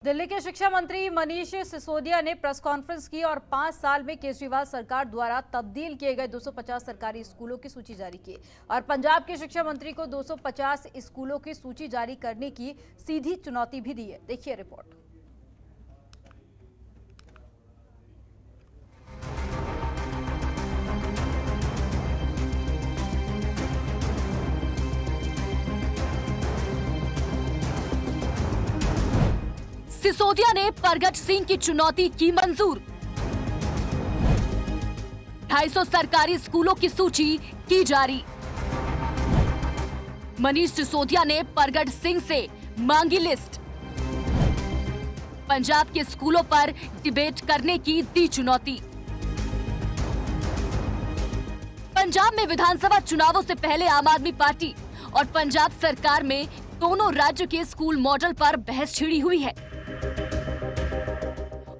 दिल्ली के शिक्षा मंत्री मनीष सिसोदिया ने प्रेस कॉन्फ्रेंस की और 5 साल में केजरीवाल सरकार द्वारा तब्दील किए गए 250 सरकारी स्कूलों की सूची जारी की और पंजाब के शिक्षा मंत्री को 250 स्कूलों की सूची जारी करने की सीधी चुनौती भी दी है। देखिए रिपोर्ट। सिसोदिया ने परगट सिंह की चुनौती की मंजूर। 250 सरकारी स्कूलों की सूची की जारी। मनीष सिसोदिया ने परगट सिंह से मांगी लिस्ट। पंजाब के स्कूलों पर डिबेट करने की दी चुनौती। पंजाब में विधानसभा चुनावों से पहले आम आदमी पार्टी और पंजाब सरकार में दोनों राज्य के स्कूल मॉडल पर बहस छिड़ी हुई है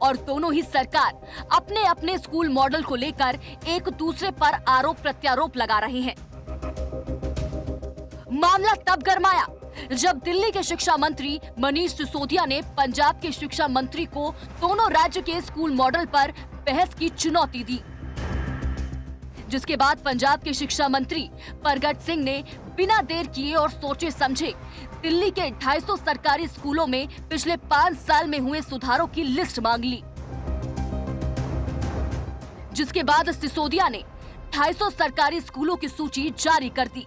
और दोनों ही सरकार अपने अपने स्कूल मॉडल को लेकर एक दूसरे पर आरोप प्रत्यारोप लगा रहे हैं। मामला तब गरमाया जब दिल्ली के शिक्षा मंत्री मनीष सिसोदिया ने पंजाब के शिक्षा मंत्री को दोनों राज्य के स्कूल मॉडल पर बहस की चुनौती दी, जिसके बाद पंजाब के शिक्षा मंत्री परगट सिंह ने बिना देर किए और सोचे समझे दिल्ली के 250 सरकारी स्कूलों में पिछले 5 साल में हुए सुधारों की लिस्ट मांग ली, जिसके बाद सिसोदिया ने 250 सरकारी स्कूलों की सूची जारी कर दी।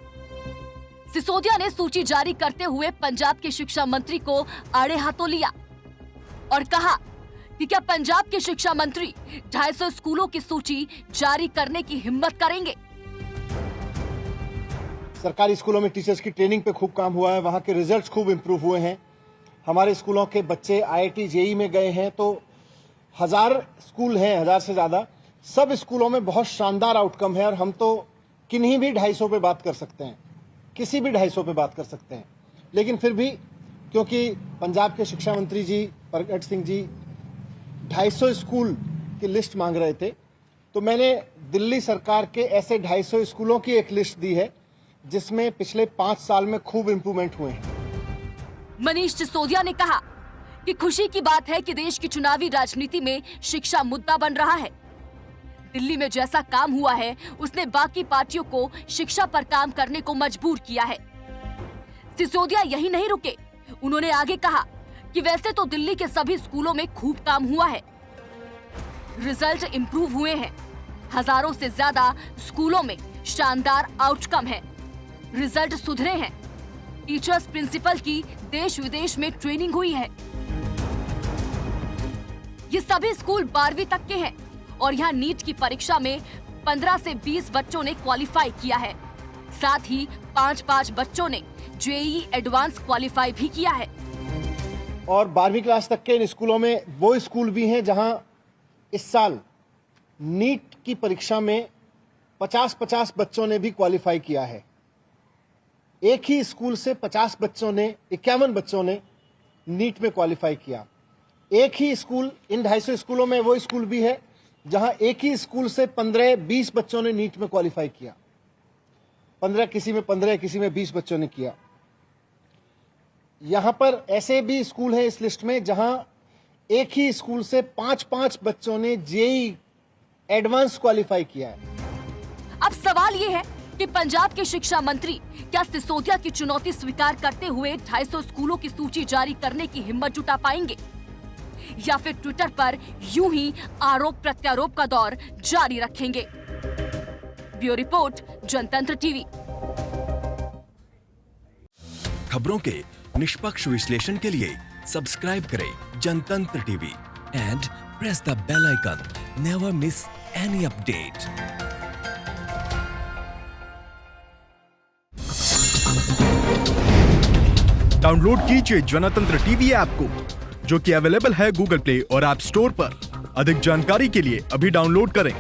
सिसोदिया ने सूची जारी करते हुए पंजाब के शिक्षा मंत्री को आड़े हाथों लिया और कहा कि क्या पंजाब के शिक्षा मंत्री 250 स्कूलों की सूची जारी करने की हिम्मत करेंगे। सरकारी स्कूलों में टीचर्स की ट्रेनिंग पे खूब काम हुआ है, वहाँ के रिजल्ट्स खूब इम्प्रूव हुए हैं। हमारे स्कूलों के बच्चे IIT JEE में गए हैं, तो 1000 स्कूल हैं, 1000 से ज़्यादा। सब स्कूलों में बहुत शानदार आउटकम है और हम तो किन्हीं भी 250 पे बात कर सकते हैं, किसी भी 250 पे बात कर सकते हैं। लेकिन फिर भी क्योंकि पंजाब के शिक्षा मंत्री जी परगट सिंह जी 250 स्कूल की लिस्ट मांग रहे थे, तो मैंने दिल्ली सरकार के ऐसे 250 स्कूलों की एक लिस्ट दी है जिसमें पिछले 5 साल में खूब इंप्रूवमेंट हुए हैं। मनीष सिसोदिया ने कहा कि खुशी की बात है कि देश की चुनावी राजनीति में शिक्षा मुद्दा बन रहा है। दिल्ली में जैसा काम हुआ है उसने बाकी पार्टियों को शिक्षा पर काम करने को मजबूर किया है। सिसोदिया यही नहीं रुके, उन्होंने आगे कहा कि वैसे तो दिल्ली के सभी स्कूलों में खूब काम हुआ है, रिजल्ट इंप्रूव हुए हैं, हजारों से ज्यादा स्कूलों में शानदार आउटकम है, रिजल्ट सुधरे हैं, टीचर्स प्रिंसिपल की देश विदेश में ट्रेनिंग हुई है। ये सभी स्कूल 12वीं तक के हैं और यहाँ नीट की परीक्षा में 15 से 20 बच्चों ने क्वालिफाई किया है। साथ ही 5-5 बच्चों ने JEE एडवांस क्वालिफाई भी किया है। और 12वीं क्लास तक के इन स्कूलों में वो स्कूल भी हैं जहां इस साल नीट की परीक्षा में 50-50 बच्चों ने भी क्वालिफाई किया है। एक ही स्कूल से 50 बच्चों ने 51 बच्चों ने नीट में क्वालिफाई किया। एक ही स्कूल, इन 250 स्कूलों में वो स्कूल भी है जहां एक ही स्कूल से 15-20 बच्चों ने नीट में क्वालिफाई किया। 15 किसी में 15 किसी में 20 बच्चों ने किया। यहां पर ऐसे भी स्कूल हैं इस लिस्ट में जहां एक ही स्कूल से 5-5 बच्चों ने JEE एडवांस क्वालिफाई किया है। अब सवाल ये है कि पंजाब के शिक्षा मंत्री क्या सिसोदिया की चुनौती स्वीकार करते हुए 250 स्कूलों की सूची जारी करने की हिम्मत जुटा पाएंगे या फिर ट्विटर पर यूं ही आरोप प्रत्यारोप का दौर जारी रखेंगे। Bureau report, Jantantra TV. खबरों के निष्पक्ष विश्लेषण के लिए सब्सक्राइब करें Jantantra TV and press the bell icon. Never miss any update. Download कीजिए जनतंत्र टीवी ऐप को, जो कि अवेलेबल है गूगल प्ले और ऐप स्टोर पर। अधिक जानकारी के लिए अभी डाउनलोड करें।